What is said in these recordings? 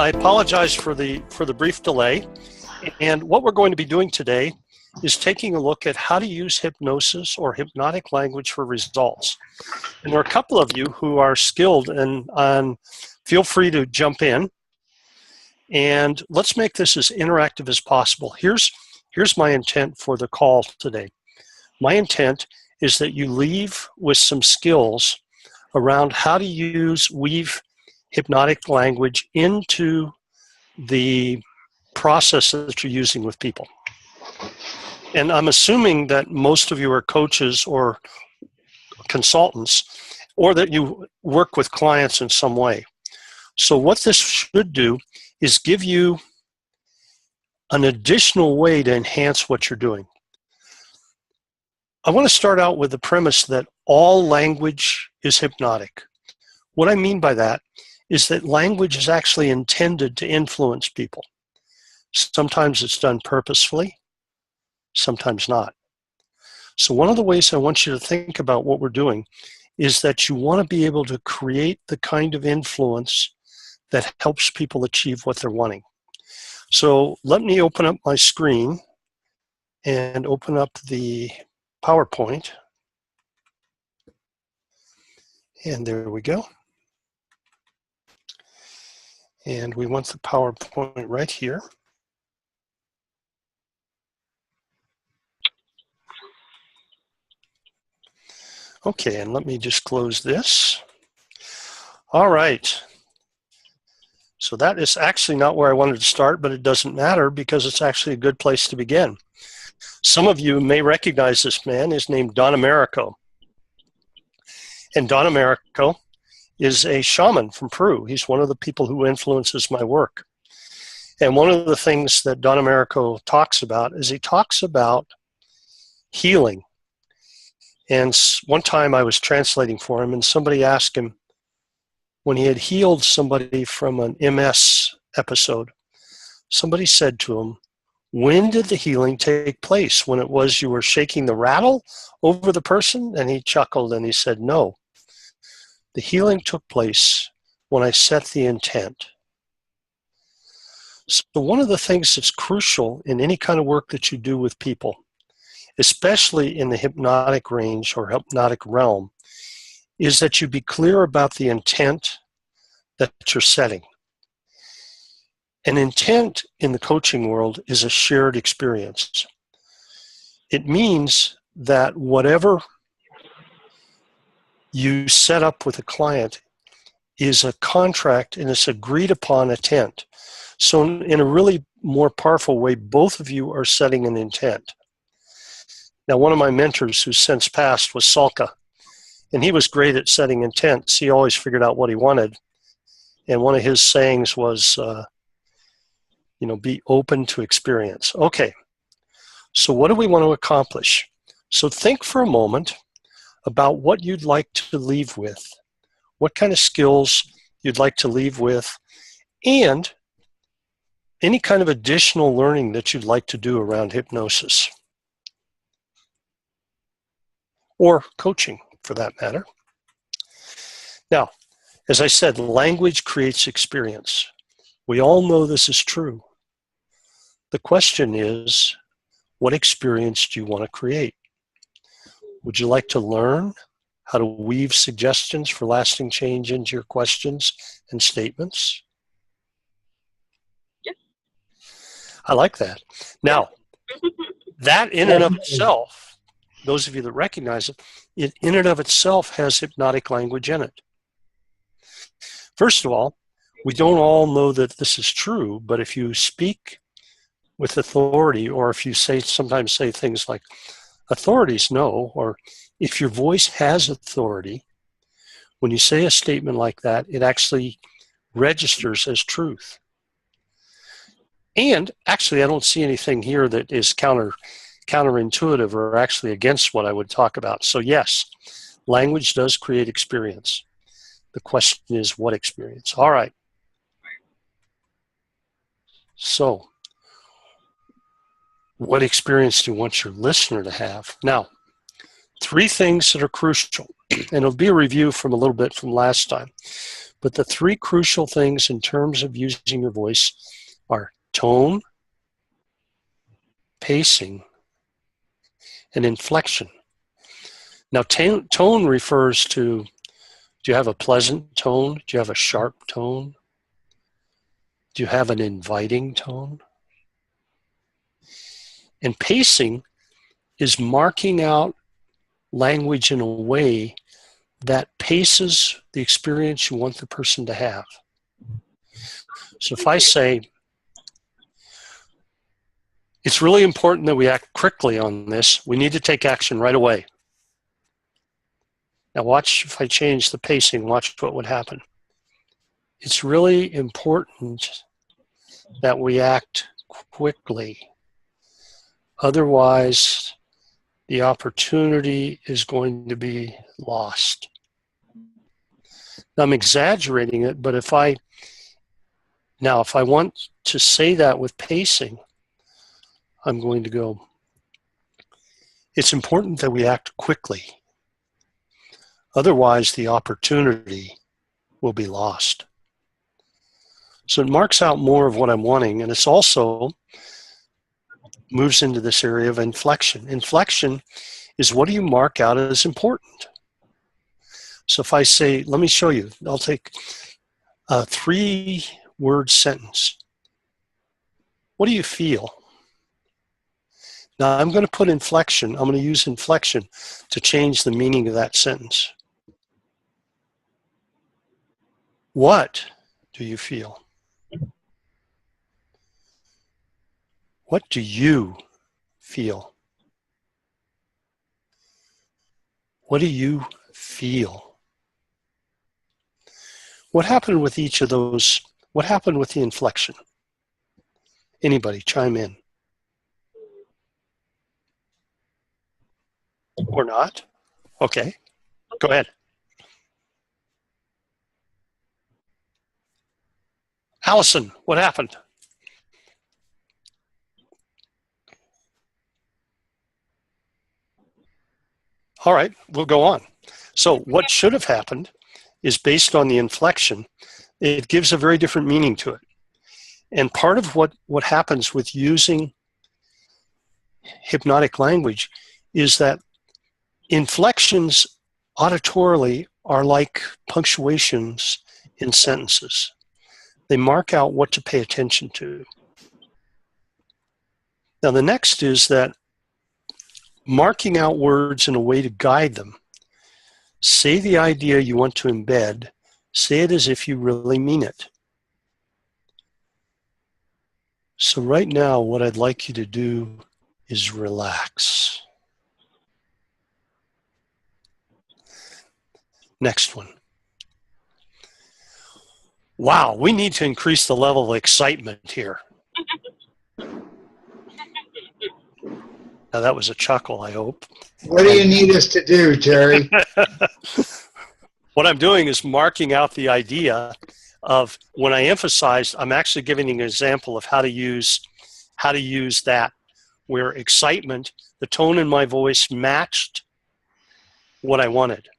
I apologize for the brief delay. And what we're going to be doing today is taking a look at how to use hypnosis or hypnotic language for results. And there are a couple of you who are skilled, and feel free to jump in. And let's make this as interactive as possible. Here's my intent for the call today. My intent is that you leave with some skills around how to weave hypnotic language into the process that you're using with people. And I'm assuming that most of you are coaches or consultants, or that you work with clients in some way. So what this should do is give you an additional way to enhance what you're doing. I want to start out with the premise that all language is hypnotic. What I mean by that is that language is actually intended to influence people. Sometimes it's done purposefully, sometimes not. So one of the ways I want you to think about what we're doing is that you want to be able to create the kind of influence that helps people achieve what they're wanting. So let me open up my screen and open up the PowerPoint. And there we go. And we want the PowerPoint right here. Okay, and let me just close this. All right. So that is actually not where I wanted to start, but it doesn't matter because it's actually a good place to begin. Some of you may recognize this man. He's named Don Americo. And Don Americo is a shaman from Peru. He's one of the people who influences my work. And one of the things that Don Americo talks about is he talks about healing. And one time I was translating for him, and somebody asked him, when he had healed somebody from an MS episode, somebody said to him, when did the healing take place? When it was you were shaking the rattle over the person? And he chuckled and he said, no. The healing took place when I set the intent. So one of the things that's crucial in any kind of work that you do with people, especially in the hypnotic range or hypnotic realm, is that you be clear about the intent that you're setting. An intent in the coaching world is a shared experience. It means that whatever you set up with a client is a contract and it's agreed upon intent. So in a really more powerful way, both of you are setting an intent. Now, one of my mentors who's since passed was Salka, and he was great at setting intents. He always figured out what he wanted. And one of his sayings was, be open to experience. Okay, so what do we want to accomplish? So think for a moment about what you'd like to leave with, what kind of skills you'd like to leave with, and any kind of additional learning that you'd like to do around hypnosis or coaching for that matter. Now, as I said, language creates experience. We all know this is true. The question is, what experience do you want to create? Would you like to learn how to weave suggestions for lasting change into your questions and statements? Yeah. I like that. Now, that in and of itself, those of you that recognize it in and of itself has hypnotic language in it. First of all, we don't all know that this is true, but if you speak with authority, or if you sometimes say things like, authorities know, or if your voice has authority, when you say a statement like that, it actually registers as truth. And actually, I don't see anything here that is counterintuitive or actually against what I would talk about. So yes, language does create experience. The question is, what experience? All right. So, what experience do you want your listener to have? Now, 3 things that are crucial, and it'll be a review from a little bit from last time. But the three crucial things in terms of using your voice are tone, pacing, and inflection. Now, tone refers to, do you have a pleasant tone? Do you have a sharp tone? Do you have an inviting tone? And pacing is marking out language in a way that paces the experience you want the person to have. So if I say, it's really important that we act quickly on this, we need to take action right away. Now watch, if I change the pacing, watch what would happen. It's really important that we act quickly. Otherwise, the opportunity is going to be lost. Now, I'm exaggerating it, but if I want to say that with pacing, I'm going to go, it's important that we act quickly. Otherwise, the opportunity will be lost. So it marks out more of what I'm wanting, and it's also moves into this area of inflection. Inflection is, what do you mark out as important? So if I say, let me show you, I'll take a 3-word sentence. What do you feel? Now I'm going to put inflection, I'm going to use inflection to change the meaning of that sentence. What do you feel? What do you feel? What do you feel? What happened with each of those? What happened with the inflection? Anybody chime in? Or not? Okay, go ahead. Allison, what happened? All right, we'll go on. So what should have happened is, based on the inflection, it gives a very different meaning to it. And part of what happens with using hypnotic language is that inflections auditorily are like punctuations in sentences. They mark out what to pay attention to. Now the next is that marking out words in a way to guide them. Say the idea you want to embed. Say it as if you really mean it. So right now, what I'd like you to do is relax. Next one. Wow, we need to increase the level of excitement here. Now that was a chuckle, I hope. What do you need us to do, Terry? What I'm doing is marking out the idea of, when I emphasize, I'm actually giving an example of how to use that, where excitement, the tone in my voice matched what I wanted.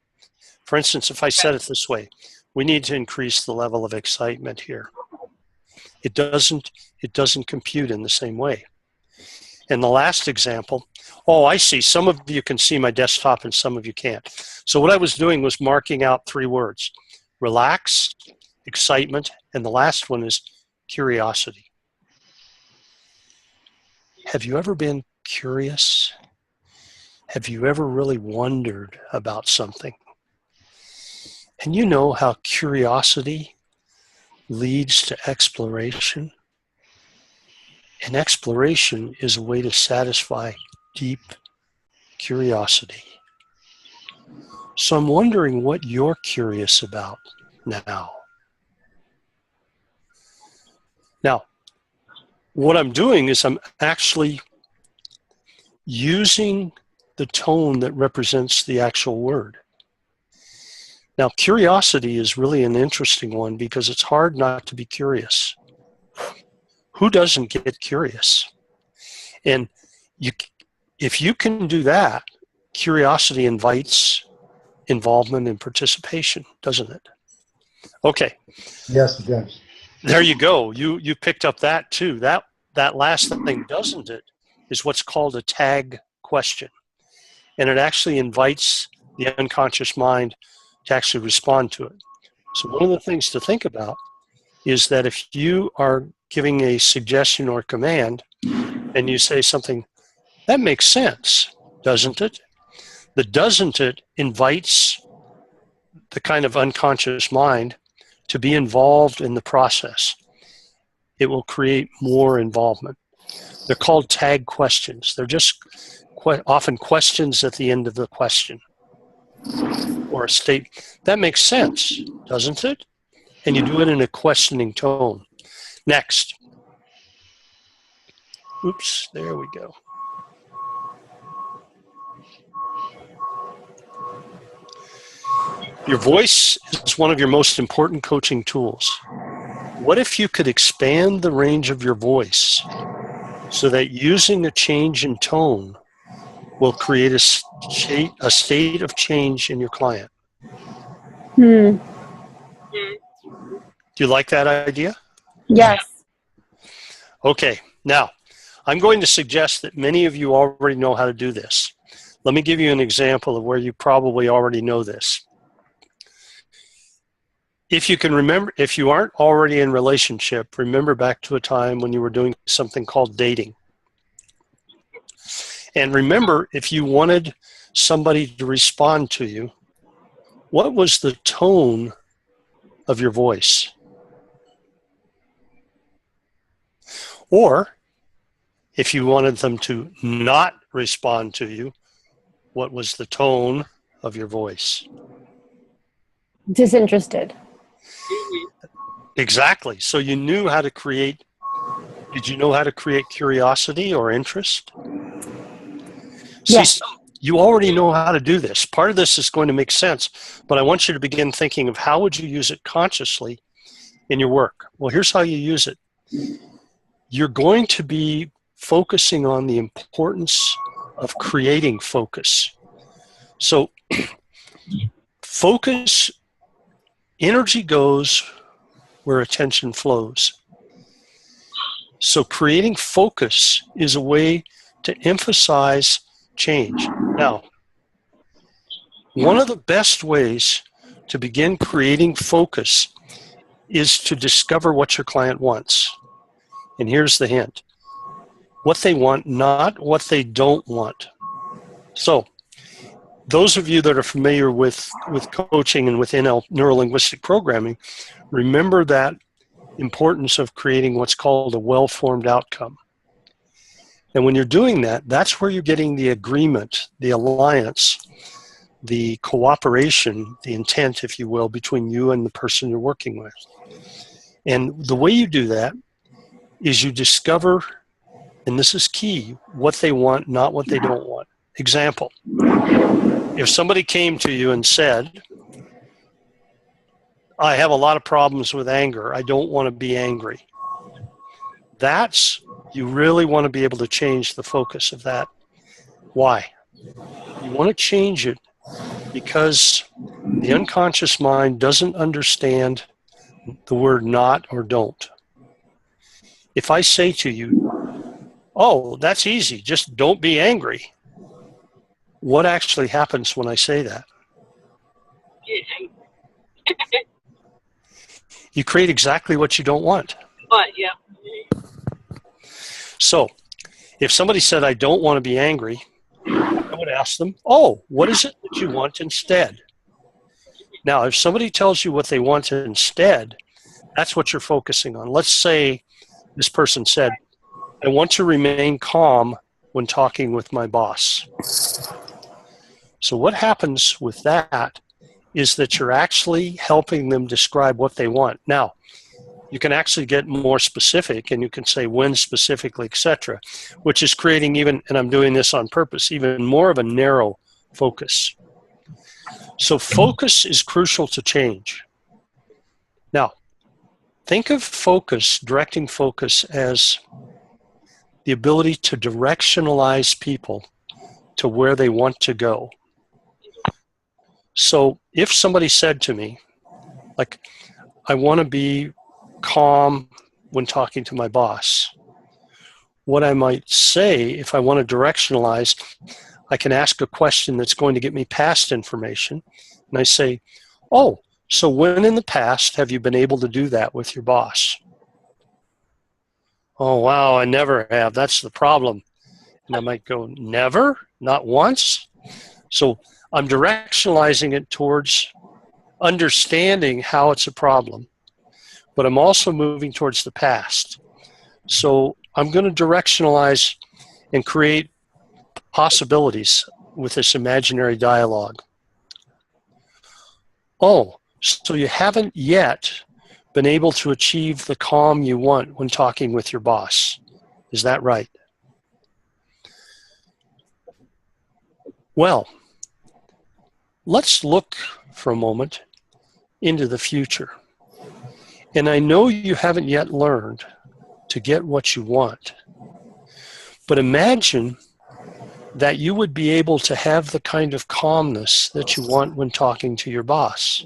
For instance, if I said it this way, we need to increase the level of excitement here. It doesn't compute in the same way. And the last example, oh, I see, some of you can see my desktop and some of you can't. So what I was doing was marking out 3 words: relax, excitement, and the last one is curiosity. Have you ever been curious? Have you ever really wondered about something? And you know how curiosity leads to exploration? And exploration is a way to satisfy deep curiosity. So I'm wondering what you're curious about now. Now, what I'm doing is I'm actually using the tone that represents the actual word. Now, curiosity is really an interesting one because it's hard not to be curious. Who doesn't get curious? And if you can do that, curiosity invites involvement and participation, doesn't it? Okay. Yes, it does. There you go. You picked up that too. That last thing, doesn't it, is what's called a tag question. And it actually invites the unconscious mind to actually respond to it. So one of the things to think about is that if you are giving a suggestion or command and you say something, that makes sense, doesn't it? The doesn't it invites the kind of unconscious mind to be involved in the process. It will create more involvement. They're called tag questions. They're just often questions at the end of the question or a state. That makes sense, doesn't it? And you do it in a questioning tone. Next. Oops, there we go. Your voice is one of your most important coaching tools. What if you could expand the range of your voice so that using a change in tone will create a state of change in your client? Do you like that idea? Yes. Okay, now I'm going to suggest that many of you already know how to do this. Let me give you an example of where you probably already know this. If you can remember, if you aren't already in relationship, remember back to a time when you were doing something called dating. And remember, if you wanted somebody to respond to you, what was the tone of your voice? Or if you wanted them to not respond to you, what was the tone of your voice? Disinterested. Exactly. So you knew how to create, did you know how to create curiosity or interest? Yes. See, you already know how to do this. Part of this is going to make sense, but I want you to begin thinking of how would you use it consciously in your work. Well, here's how you use it. You're going to be focusing on the importance of creating focus. So focus, energy goes where attention flows. So creating focus is a way to emphasize change. Now, one of the best ways to begin creating focus is to discover what your client wants. And here's the hint. What they want, not what they don't want. So, those of you that are familiar with coaching and with NL, neuro-linguistic programming, remember that importance of creating what's called a well-formed outcome. And when you're doing that, that's where you're getting the agreement, the alliance, the cooperation, the intent, if you will, between you and the person you're working with. And the way you do that is you discover, and this is key, what they want, not what they don't want. Example, if somebody came to you and said, I have a lot of problems with anger, I don't want to be angry. You really want to be able to change the focus of that. Why? You want to change it because the unconscious mind doesn't understand the word not or don't. If I say to you, oh, that's easy, just don't be angry. What actually happens when I say that? You create exactly what you don't want. But, yeah. So, if somebody said, I don't want to be angry, I would ask them, oh, what is it that you want instead? Now, if somebody tells you what they want instead, that's what you're focusing on. Let's say this person said, I want to remain calm when talking with my boss. So what happens with that is that you're actually helping them describe what they want. Now, you can actually get more specific and you can say when specifically, etc., which is creating even, and I'm doing this on purpose, even more of a narrow focus. So focus is crucial to change. Now, think of focus, directing focus, as the ability to directionalize people to where they want to go. So if somebody said to me, like, I want to be calm when talking to my boss. What I might say, if I want to directionalize, I can ask a question that's going to get me past information. And I say, oh, so when in the past have you been able to do that with your boss? Oh, wow, I never have. That's the problem. And I might go, never? Not once? So I'm directionalizing it towards understanding how it's a problem, but I'm also moving towards the past. So I'm going to directionalize and create possibilities with this imaginary dialogue. Oh, so you haven't yet been able to achieve the calm you want when talking with your boss. Is that right? Well, let's look for a moment into the future. And I know you haven't yet learned to get what you want, but imagine that you would be able to have the kind of calmness that you want when talking to your boss.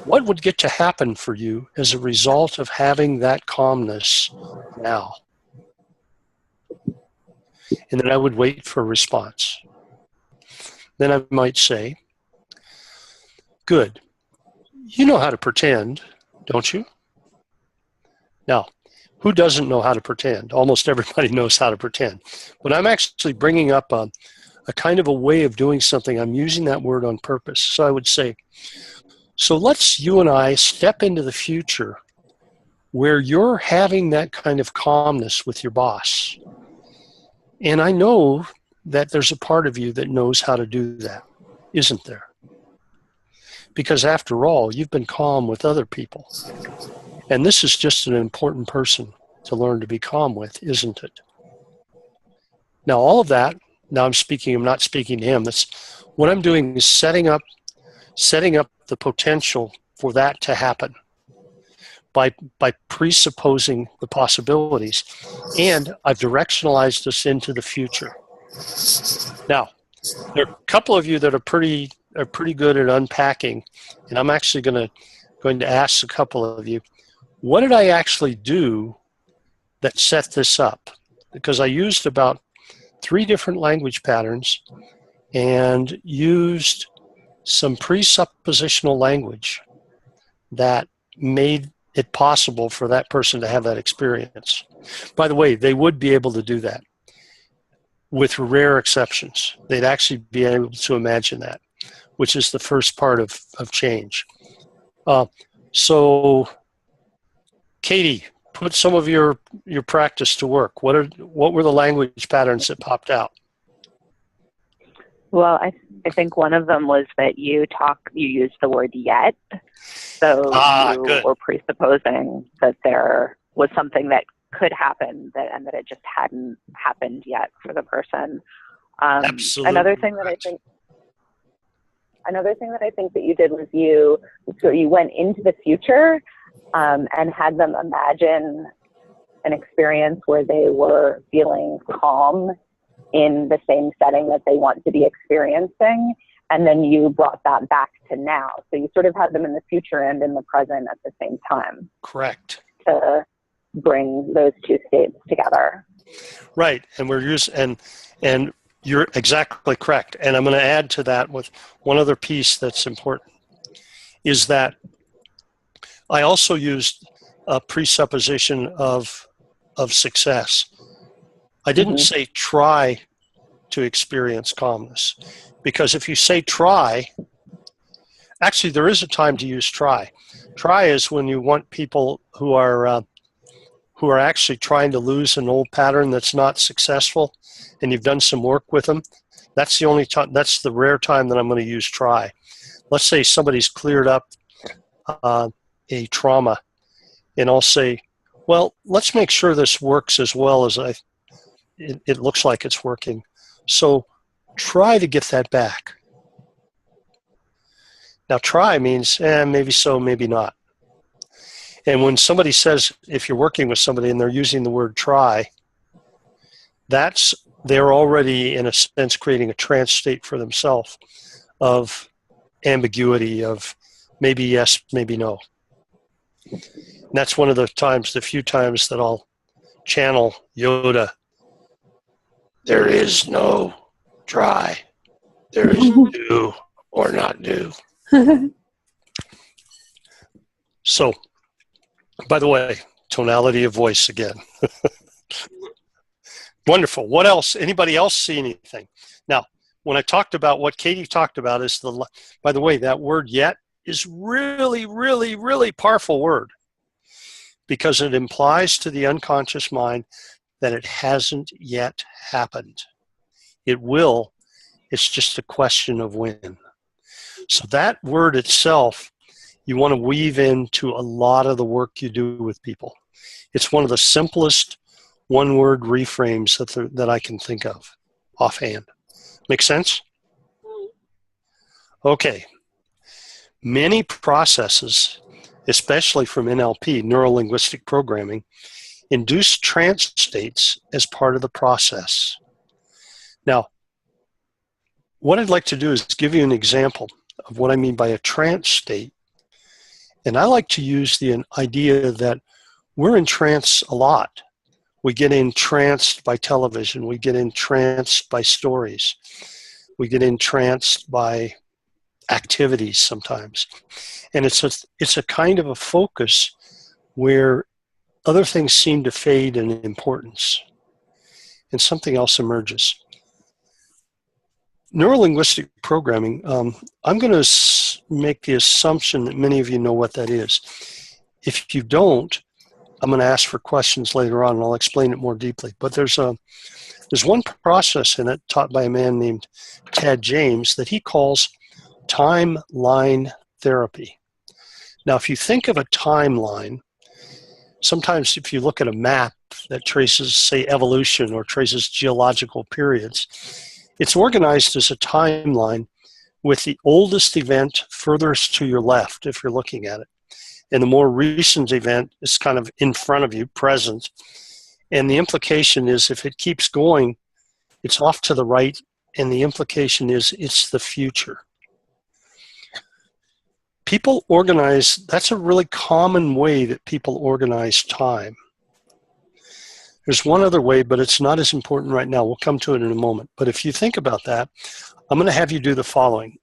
What would get to happen for you as a result of having that calmness now? And then I would wait for a response. Then I might say, good, you know how to pretend, don't you? Now, who doesn't know how to pretend? Almost everybody knows how to pretend. But I'm actually bringing up a kind of a way of doing something. I'm using that word on purpose. So I would say, so let's you and I step into the future where you're having that kind of calmness with your boss. And I know that there's a part of you that knows how to do that, isn't there? Because after all, you've been calm with other people. And this is just an important person to learn to be calm with, isn't it? Now, all of that, now I'm not speaking to him. That's what I'm doing is setting up the potential for that to happen by presupposing the possibilities. And I've directionalized us into the future. Now, there are a couple of you that are pretty good at unpacking, and I'm actually going to ask a couple of you, what did I actually do that set this up? Because I used about 3 different language patterns and used some presuppositional language that made it possible for that person to have that experience. By the way, they would be able to do that with rare exceptions. They'd actually be able to imagine that, which is the first part of change. So, Katie, put some of your practice to work. What were the language patterns that popped out? Well, I think one of them was that you used the word yet. So you good. were presupposing that there was something that could happen and that it just hadn't happened yet for the person. Absolutely. Another thing that I think that you did was you went into the future and had them imagine an experience where they were feeling calm in the same setting that they want to be experiencing, and then you brought that back to now. So you sort of had them in the future and in the present at the same time. Correct. To bring those 2 states together. Right, and you're exactly correct. And I'm going to add to that with one other piece that's important, is that I also used a presupposition of success. I didn't say try to experience calmness, because if you say try, actually there is a time to use try. Try is when you want people who are actually trying to lose an old pattern that's not successful, and you've done some work with them. That's the only time. That's the rare time that I'm going to use try. Let's say somebody's cleared up a trauma, and I'll say, well, let's make sure this works as well as it looks like it's working. So try to get that back. Now try means maybe so, maybe not. And when somebody says, if you're working with somebody and they're using the word try, they're already, in a sense, creating a trance state for themselves of ambiguity, of maybe yes, maybe no. And that's one of the few times that I'll channel Yoda. There is no try. There is do or not do. So, by the way, tonality of voice again. Wonderful. What else? Anybody else see anything? Now, when I talked about what Katie talked about is by the way, that word yet is really, really, really powerful word because it implies to the unconscious mind that it hasn't yet happened. It will. It's just a question of when. So that word itself, you want to weave into a lot of the work you do with people. It's one of the simplest one-word reframes that I can think of offhand. Make sense? Okay. Many processes, especially from NLP, neuro-linguistic programming, induce trance states as part of the process. Now, what I'd like to do is give you an example of what I mean by a trance state. And I like to use the idea that we're entranced a lot. We get entranced by television. We get entranced by stories. We get entranced by activities sometimes. And it's a kind of a focus where other things seem to fade in importance and something else emerges. Neurolinguistic programming, I'm going to make the assumption that many of you know what that is. If you don't, I'm going to ask for questions later on and I'll explain it more deeply. But there's one process in it taught by a man named Tad James that he calls timeline therapy. Now, if you think of a timeline, sometimes if you look at a map that traces, say, evolution or traces geological periods, it's organized as a timeline with the oldest event furthest to your left, if you're looking at it. And the more recent event is kind of in front of you, present. And the implication is if it keeps going, it's off to the right. And the implication is it's the future. People organize, that's a really common way that people organize time. There's one other way, but it's not as important right now. We'll come to it in a moment. But if you think about that, I'm going to have you do the following.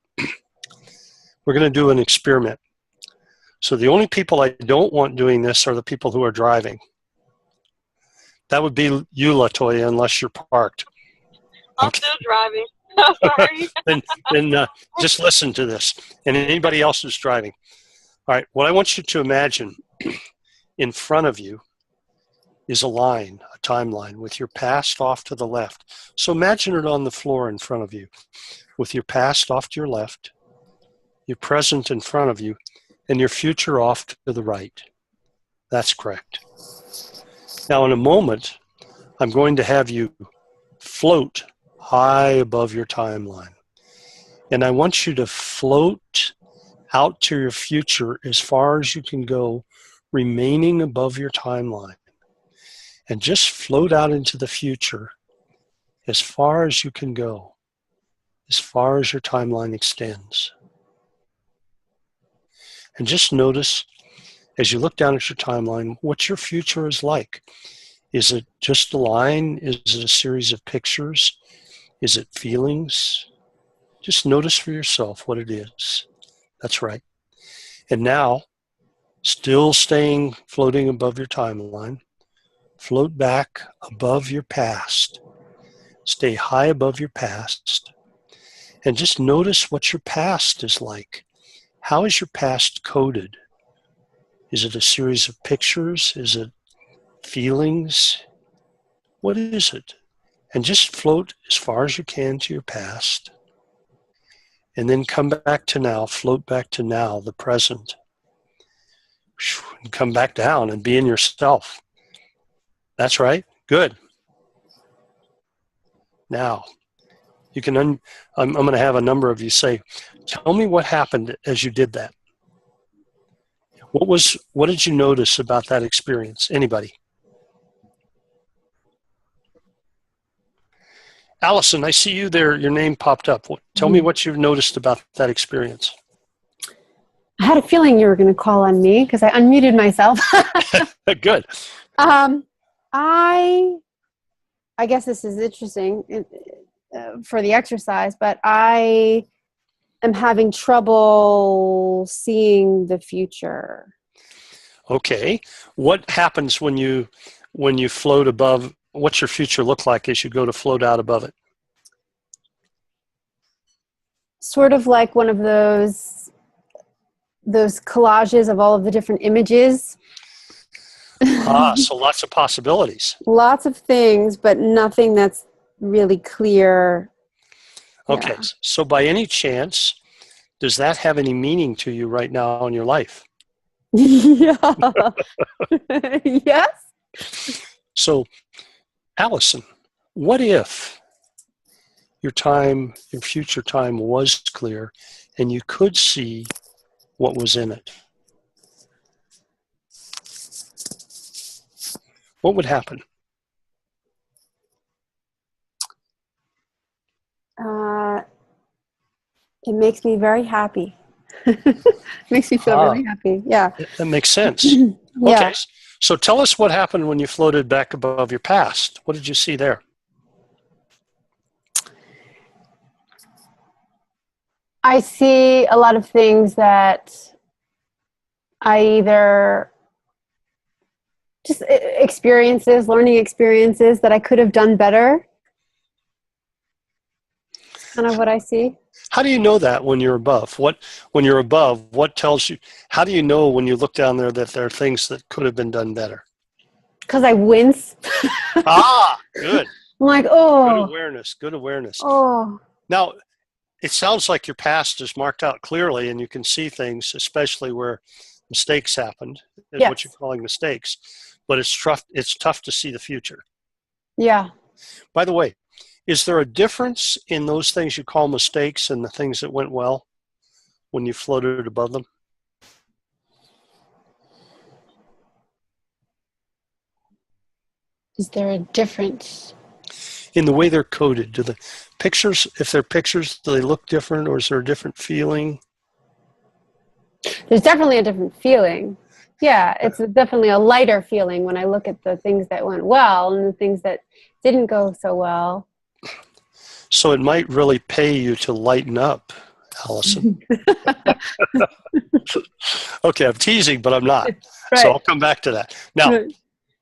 We're going to do an experiment. So the only people I don't want doing this are the people who are driving. That would be you, LaToya, unless you're parked. I'm still driving. Sorry. then just listen to this. And anybody else who's driving. All right, what I want you to imagine in front of you is a line, a timeline, with your past off to the left. So imagine it on the floor in front of you, with your past off to your left, your present in front of you, and your future off to the right. That's correct. Now, in a moment, I'm going to have you float high above your timeline. And I want you to float out to your future as far as you can go, remaining above your timeline. And just float out into the future as far as you can go, as far as your timeline extends. And just notice, as you look down at your timeline, what your future is like. Is it just a line? Is it a series of pictures? Is it feelings? Just notice for yourself what it is. That's right. And now, still staying floating above your timeline, float back above your past. Stay high above your past. And just notice what your past is like. How is your past coded? Is it a series of pictures? Is it feelings? What is it? And just float as far as you can to your past. And then come back to now, float back to now, the present. And come back down and be in yourself. That's right. Good. Now, you can, I'm going to have a number of you say, tell me what happened as you did that. What did you notice about that experience? Anybody? Allison, I see you there. Your name popped up. Tell me what you've noticed about that experience. I had a feeling you were going to call on me because I unmuted myself. Good. I guess this is interesting for the exercise, but I am having trouble seeing the future. Okay. What happens when you float above? What's your future look like as you go to float out above it? Sort of like one of those collages of all of the different images. So lots of possibilities. Lots of things, but nothing that's really clear. Okay. Yeah. So by any chance, does that have any meaning to you right now in your life? Yeah. Yes. So, Allison, what if your future time was clear and you could see what was in it? What would happen? It makes me very happy. Makes me feel really happy. Yeah. That makes sense. Yeah. Okay. So tell us what happened when you floated back above your past. What did you see there? I see a lot of things that I either just learning experiences that I could have done better. Kind of what I see. How do you know that when you're above? When you're above, what tells you? How do you know when you look down there that there are things that could have been done better? Because I wince. Good. I'm like, oh. Good awareness. Oh. Now, it sounds like your past is marked out clearly and you can see things, especially where mistakes happened, Yes. what you're calling mistakes. But it's tough to see the future. Yeah. By the way, is there a difference in those things you call mistakes and the things that went well when you floated above them? Is there a difference? In the way they're coded, do the pictures, if they're pictures, do they look different or is there a different feeling? There's definitely a different feeling. Yeah, it's definitely a lighter feeling when I look at the things that went well and the things that didn't go so well. So it might really pay you to lighten up, Allison. Okay, I'm teasing, but I'm not. Right. So I'll come back to that. Now,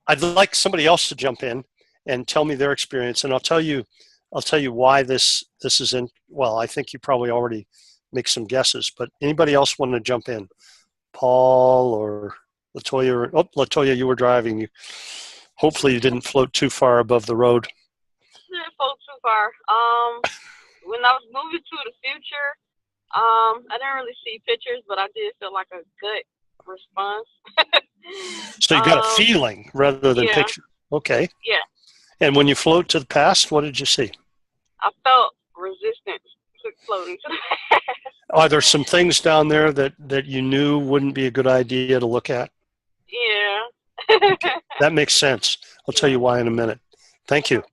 I'd like somebody else to jump in and tell me their experience, and I'll tell you why this is in. Well, I think you probably already make some guesses, but anybody else want to jump in? Paul or Latoya? Oh, Latoya, you were driving. Hopefully you didn't float too far above the road. Didn't fall too far. When I was moving to the future, I didn't really see pictures, but I did feel like a good response. So you got a feeling rather than picture. Okay. Yeah. And when you float to the past, what did you see? I felt resistance to floating to the past. Are there some things down there that you knew wouldn't be a good idea to look at? Yeah. Okay. That makes sense. I'll tell you why in a minute. Thank you.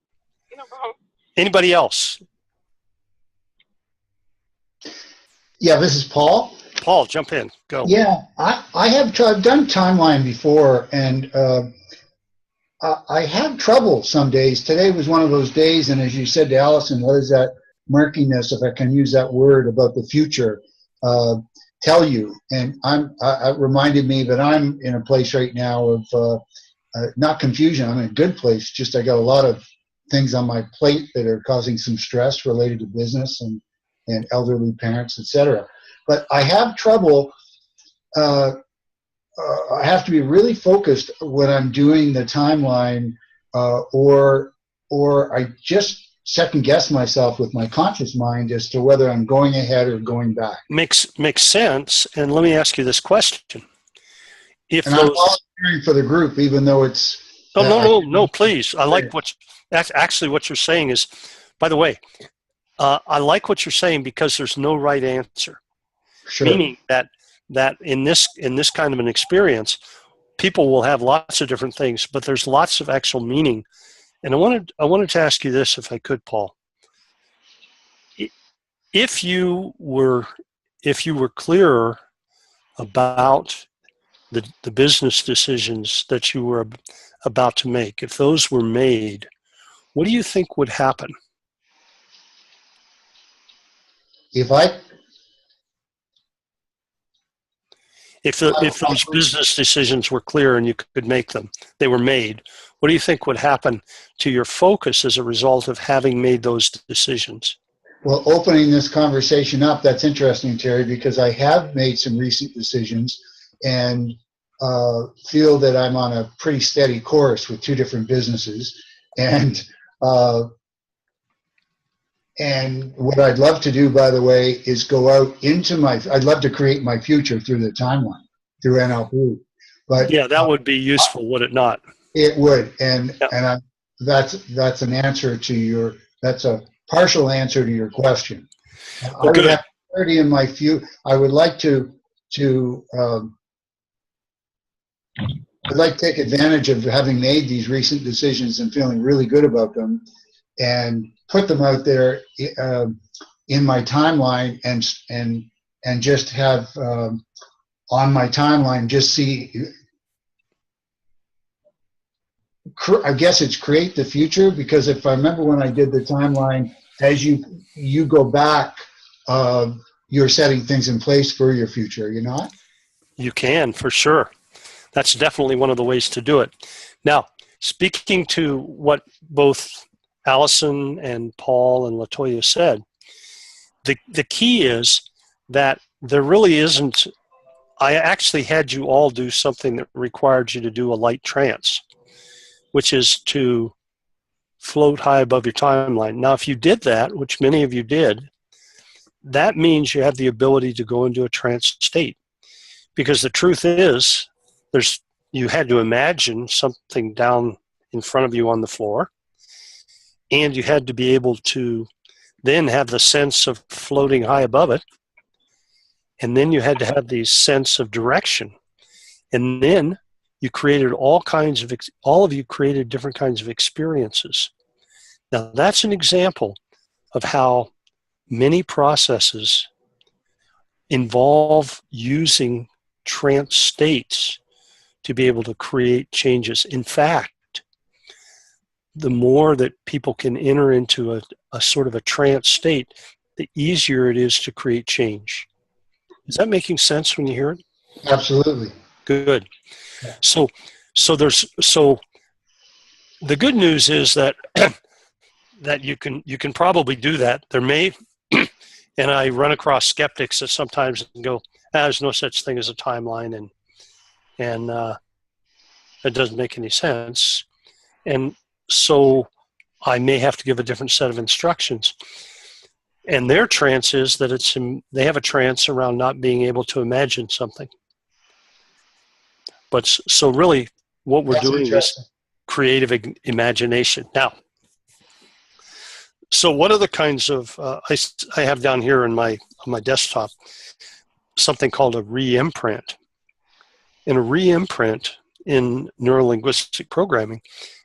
No problem. Anybody else? Yeah, this is Paul. Paul, jump in. Go. Yeah, I've done timeline before, and I have trouble some days. Today was one of those days, and as you said to Allison, what is that murkiness, if I can use that word, about the future tell you? And it reminded me that I'm in a place right now of not confusion. I'm in a good place. Just I got a lot of things on my plate that are causing some stress related to business and elderly parents, etc. But I have trouble. I have to be really focused when I'm doing the timeline, or I just second guess myself with my conscious mind as to whether I'm going ahead or going back. Makes sense. And let me ask you this question: I'm volunteering for the group, even though it's no, please. I like that's actually what you're saying is. By the way, I like what you're saying because there's no right answer. Sure. Meaning that in this kind of an experience, people will have lots of different things, but there's lots of actual meaning. And I wanted to ask you this, if I could, Paul. If you were clearer about the business decisions that you were about to make, if those were made, what do you think would happen? If I If those business decisions were clear and you could make them, they were made, what do you think would happen to your focus as a result of having made those decisions? Well, opening this conversation up, that's interesting, Terry, because I have made some recent decisions and feel that I'm on a pretty steady course with two different businesses. And what I'd love to do, by the way, is go out into I'd love to create my future through the timeline, through NLP. But yeah, that would be useful, would it not? It would. And Yep. that's an answer to that's a partial answer to your question. Well, I would good. have clarity in my I would like to I'd like to take advantage of having made these recent decisions and feeling really good about them, and put them out there in my timeline, and just have on my timeline just see. I guess it's create the future, because if I remember when I did the timeline, as you go back, you're setting things in place for your future. You're not. You can, for sure. That's definitely one of the ways to do it. Now, speaking to what both Allison and Paul and Latoya said, the key is that there really isn't. I actually had you all do something that required you to do a light trance, which is to float high above your timeline. Now, if you did that, which many of you did, that means you have the ability to go into a trance state. Because the truth is, you had to imagine something down in front of you on the floor, and you had to be able to then have the sense of floating high above it, and then you had to have the sense of direction, and then you created all of you created different kinds of experiences. Now, that's an example of how many processes involve using trance states to be able to create changes. In fact, the more that people can enter into a sort of a trance state, the easier it is to create change. Is that making sense when you hear it? Absolutely. Good. So the good news is that that you can probably do that. There may, and I run across skeptics that sometimes go, there's no such thing as a timeline, and it doesn't make any sense. And so I may have to give a different set of instructions. And their trance is that they have a trance around not being able to imagine something. But so really what we're doing is creative imagination. Now, so what are the kinds of, I have down here on my desktop something called a re-imprint. And a re-imprint in neurolinguistic programming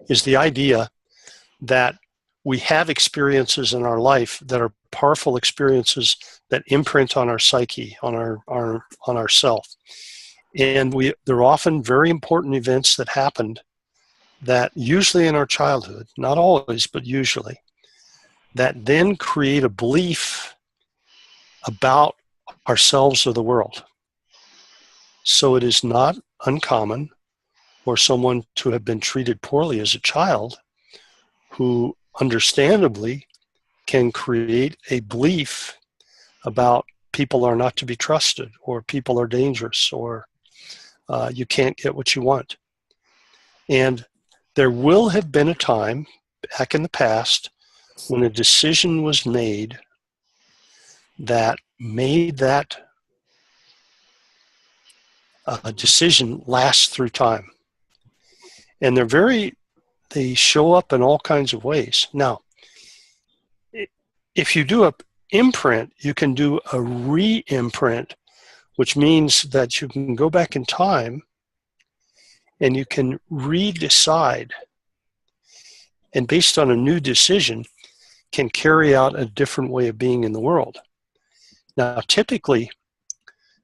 is the idea that we have experiences in our life that are powerful experiences that imprint on our psyche, on our self. And they're often very important events that happened that usually in our childhood, not always, but usually, that then create a belief about ourselves or the world. So it is not uncommon for someone to have been treated poorly as a child who understandably can create a belief about people are not to be trusted, or people are dangerous, or you can't get what you want. And there will have been a time back in the past when a decision was made that made that decision last through time. And they show up in all kinds of ways. Now, if you do an imprint, you can do a re-imprint, which means that you can go back in time and you can re-decide, and based on a new decision, can carry out a different way of being in the world. Now, typically,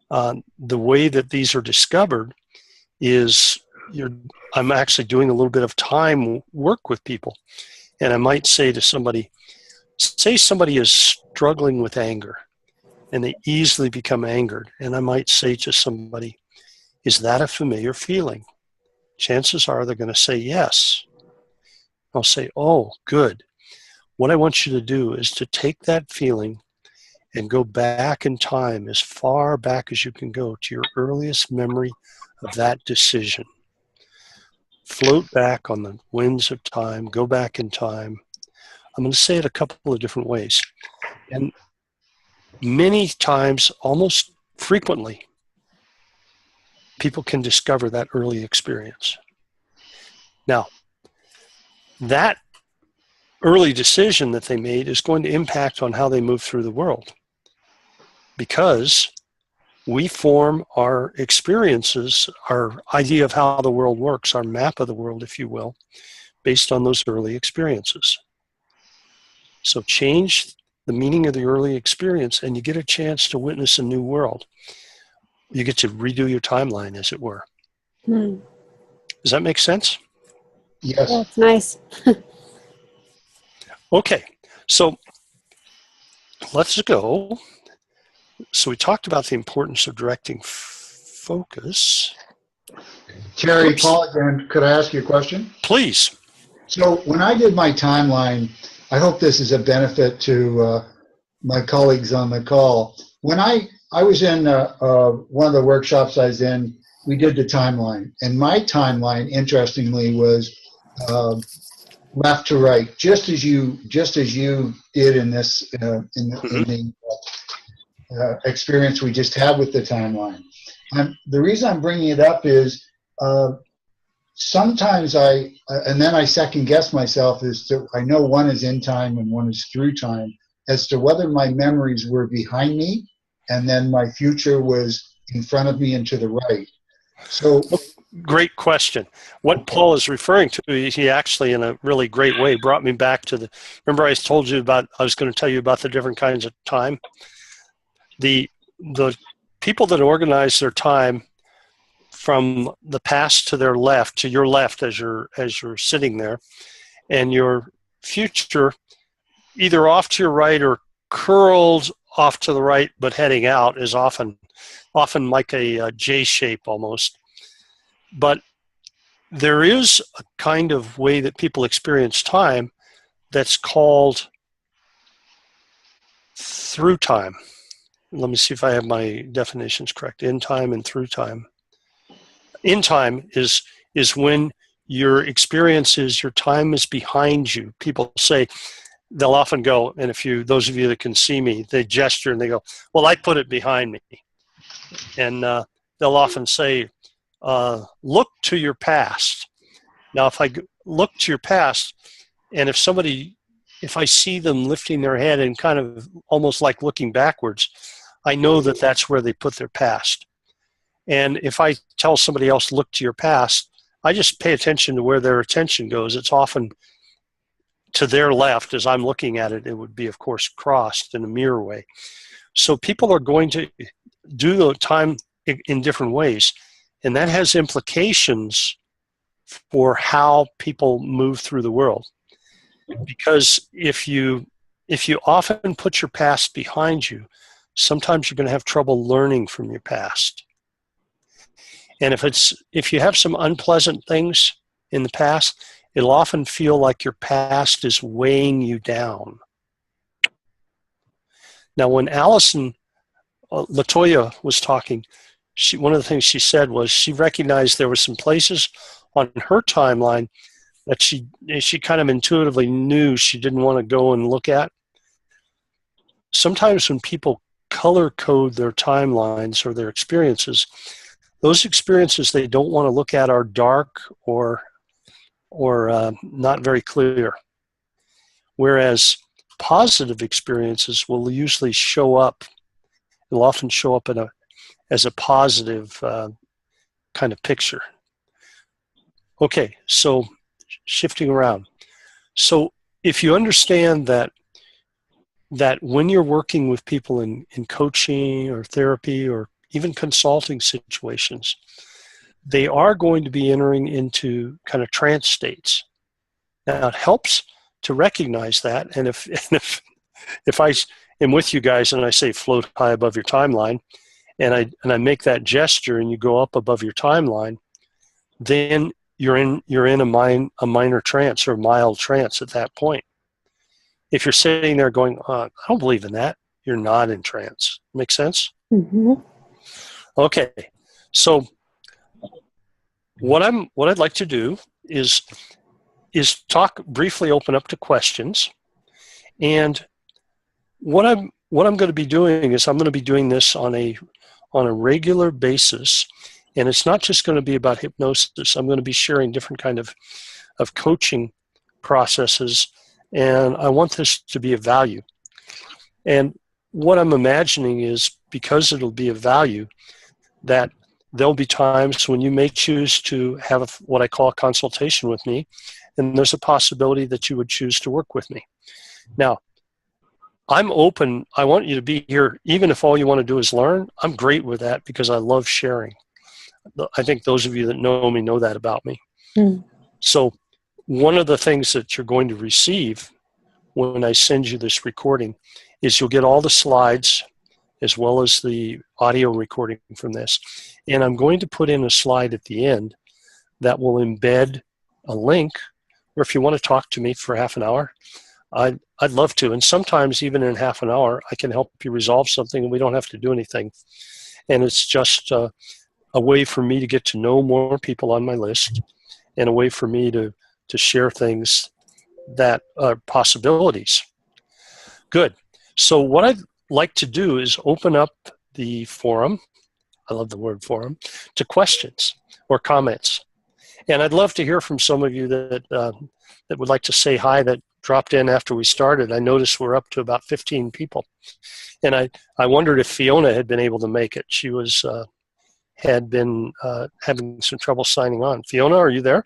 The way that these are discovered is I'm actually doing a little bit of time work with people. And I might say to somebody, say somebody is struggling with anger and they easily become angered. And I might say to somebody, is that a familiar feeling? Chances are they're going to say yes. I'll say, oh, good. What I want you to do is to take that feeling and go back in time, as far back as you can go, to your earliest memory of that decision. Float back on the winds of time, go back in time. I'm going to say it a couple of different ways. And many times, almost frequently, people can discover that early experience. Now, that early decision that they made is going to impact on how they move through the world, because we form our experiences, our idea of how the world works, our map of the world, if you will, based on those early experiences. So change the meaning of the early experience and you get a chance to witness a new world. You get to redo your timeline, as it were. Does that make sense? Yes. That's nice. Okay, so let's go. So we talked about the importance of directing focus. Terry, Oops. Paul again, could I ask you a question? Please. So when I did my timeline, I hope this is a benefit to my colleagues on the call. When I was in one of the workshops I was in, we did the timeline. And my timeline, interestingly, was left to right, just as you did in this in the experience we just had with the timeline. And the reason I'm bringing it up is sometimes and then I second guess myself as to, I know one is in time and one is through time, as to whether my memories were behind me and then my future was in front of me and to the right. So, great question. What Paul is referring to, he actually, in a really great way, brought me back to remember I told you about, I was going to tell you about the different kinds of time. The people that organize their time from the past to their left, to your left as you're sitting there, and your future either off to your right or curled off to the right but heading out, is often like a J shape almost. But there is a kind of way that people experience time that's called through time. Let me see if I have my definitions correct. In time and through time. In time is when your experiences, your time is behind you. People say, they'll often go, and those of you that can see me, they gesture and they go, well, I put it behind me. And they'll often say, look to your past. Now, if I look to your past, and if I see them lifting their head and kind of almost like looking backwards, I know that that's where they put their past. And if I tell somebody else, look to your past, I just pay attention to where their attention goes. It's often to their left. As I'm looking at it, it would be, of course, crossed in a mirror way. So people are going to do the time in different ways. And that has implications for how people move through the world. Because if you often put your past behind you, sometimes you're going to have trouble learning from your past. And if you have some unpleasant things in the past, it'll often feel like your past is weighing you down. Now, when Allison Latoya was talking, one of the things she said was she recognized there were some places on her timeline that she kind of intuitively knew she didn't want to go and look at. Sometimes when people color code their timelines or their experiences, those experiences they don't want to look at are dark or not very clear. Whereas positive experiences will usually show up. It'll often show up as a positive kind of picture. Okay, so shifting around. So if you understand that when you're working with people in coaching or therapy or even consulting situations, they are going to be entering into kind of trance states. Now, it helps to recognize that. And if I am with you guys and I say float high above your timeline, and I make that gesture and you go up above your timeline, then you're in a minor trance or mild trance at that point. If you're sitting there going, I don't believe in that, you're not in trance. Make sense? Mm-hmm. Okay. So what I'd like to do is talk briefly, open up to questions. And what I'm going to be doing is I'm going to be doing this on a regular basis. And it's not just going to be about hypnosis. I'm going to be sharing different kind of coaching processes, and I want this to be of value. And what I'm imagining is, because it'll be of value, that there'll be times when you may choose to have what I call a consultation with me, and there's a possibility that you would choose to work with me. Now, I'm open. I want you to be here, even if all you want to do is learn. I'm great with that because I love sharing. I think those of you that know me know that about me. Mm. So one of the things that you're going to receive when I send you this recording is you'll get all the slides as well as the audio recording from this. And I'm going to put in a slide at the end that will embed a link, or if you want to talk to me for half an hour, I'd love to. And sometimes even in half an hour, I can help you resolve something and we don't have to do anything. And it's just a way for me to get to know more people on my list, and a way for me to share things that are possibilities. Good. So what I'd like to do is open up the forum, I love the word forum, to questions or comments. And I'd love to hear from some of you that would like to say hi, that dropped in after we started. I noticed we're up to about 15 people. And I wondered if Fiona had been able to make it. She was had been having some trouble signing on. Fiona, are you there?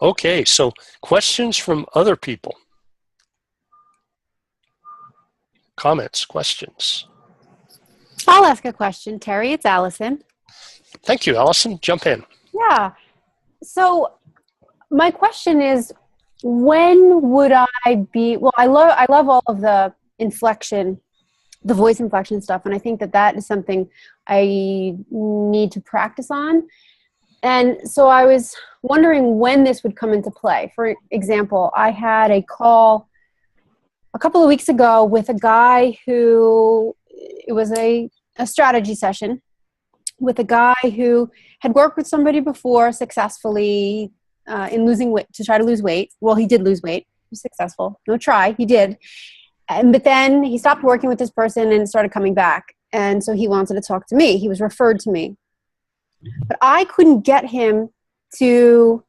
Okay, so questions from other people. Comments, questions. I'll ask a question, Terry. It's Allison. Thank you, Allison. Jump in. Yeah. So my question is, when would I be, well, I love all of the inflection, the voice inflection stuff, and I think that is something I need to practice on. And so I was wondering when this would come into play. For example, I had a call a couple of weeks ago with a guy who, it was a strategy session with a guy who had worked with somebody before successfully in losing weight, to try to lose weight. Well, he did lose weight. He was successful. No try, he did. But then he stopped working with this person and started coming back. And so he wanted to talk to me. He was referred to me. But I couldn't get him to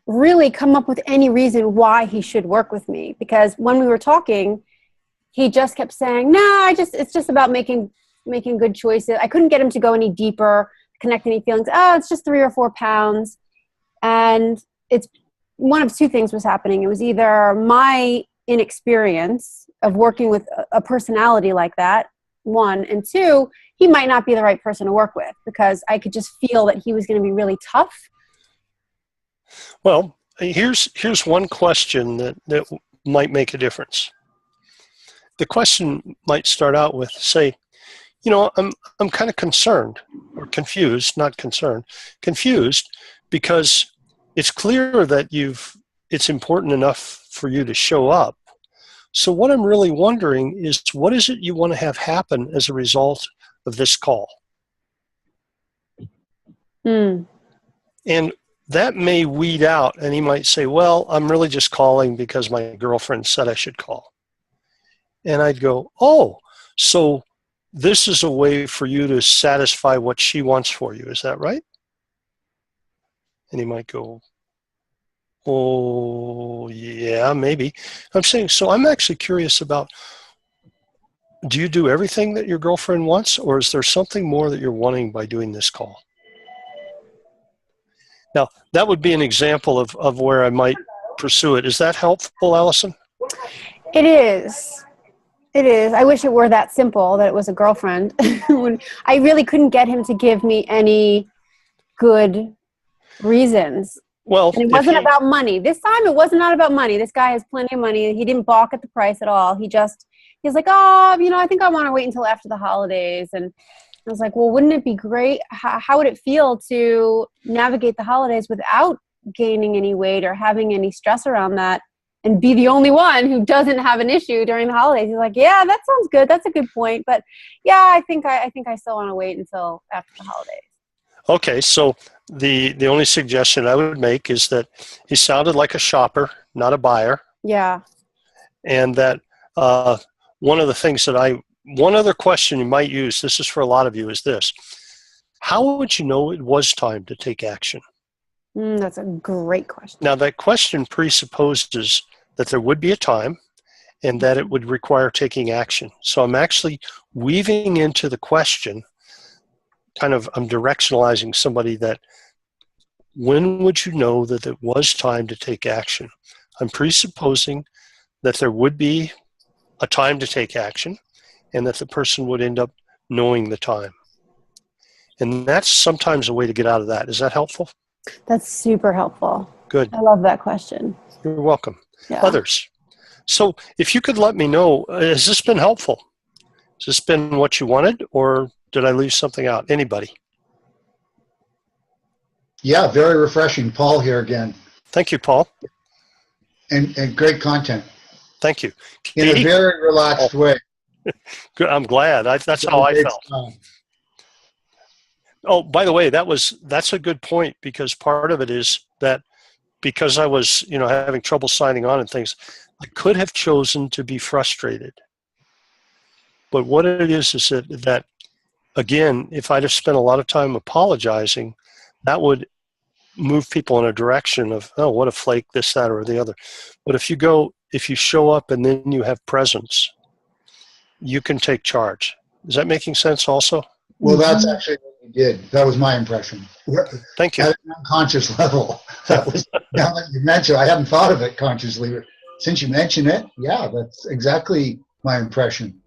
really come up with any reason why he should work with me. Because when we were talking, he just kept saying, no, it's just about making good choices. I couldn't get him to go any deeper, connect any feelings. Oh, it's just 3 or 4 pounds. And it's one of two things was happening. It was either my inexperience of working with a personality like that, one, and two, he might not be the right person to work with, because I could just feel that he was going to be really tough. Well, here's one question that might make a difference. The question might start out with, say, you know, I'm kind of concerned, or confused, not concerned, confused, because it's clear that it's important enough for you to show up. So what I'm really wondering is, what is it you want to have happen as a result of this call? And that may weed out, and he might say, well, I'm really just calling because my girlfriend said I should call. And I'd go, oh, so this is a way for you to satisfy what she wants for you. Is that right? And he might go, oh, yeah, maybe. I'm saying, so I'm actually curious about, do you do everything that your girlfriend wants, or is there something more that you're wanting by doing this call? Now, that would be an example of where I might pursue it. Is that helpful, Allison? It is. It is. I wish it were that simple, that it was a girlfriend. When I really couldn't get him to give me any good reasons. Well, And it wasn't about money. This time it was not about money. This guy has plenty of money. He didn't balk at the price at all. He's like, oh, I think I want to wait until after the holidays. And I was like, well, wouldn't it be great? How would it feel to navigate the holidays without gaining any weight or having any stress around that and be the only one who doesn't have an issue during the holidays? He's like, yeah, that sounds good. That's a good point. But yeah, I think I still want to wait until after the holidays. Okay, so the only suggestion I would make is that he sounded like a shopper, not a buyer. Yeah. And that one other question you might use, this is for a lot of you, is this: how would you know it was time to take action? That's a great question. Now, that question presupposes that there would be a time and that it would require taking action. So I'm actually weaving into the question, I'm directionalizing somebody that, when would you know that it was time to take action? I'm presupposing that there would be a time to take action and that the person would end up knowing the time. And that's sometimes a way to get out of that. Is that helpful? That's super helpful. Good. I love that question. You're welcome. Yeah. Others. So if you could let me know, has this been helpful? Has this been what you wanted, or did I leave something out? Anybody? Yeah, very refreshing. Paul here again. Thank you, Paul. And great content. Thank you. In a Katie? very relaxed way. Good. I'm glad. That's how I felt. Oh, by the way, that's a good point, because part of it is that because I was, having trouble signing on and things, I could have chosen to be frustrated. But what it is that again, if I'd have spent a lot of time apologizing, that would move people in a direction of, oh, what a flake, this, that, or the other. But if you show up and then you have presence, you can take charge. Is that making sense also? Well, that's actually what you did. That was my impression. Thank you. At an unconscious level. That was, now that you mentioned, I haven't thought of it consciously. But since you mentioned it, yeah, that's exactly my impression.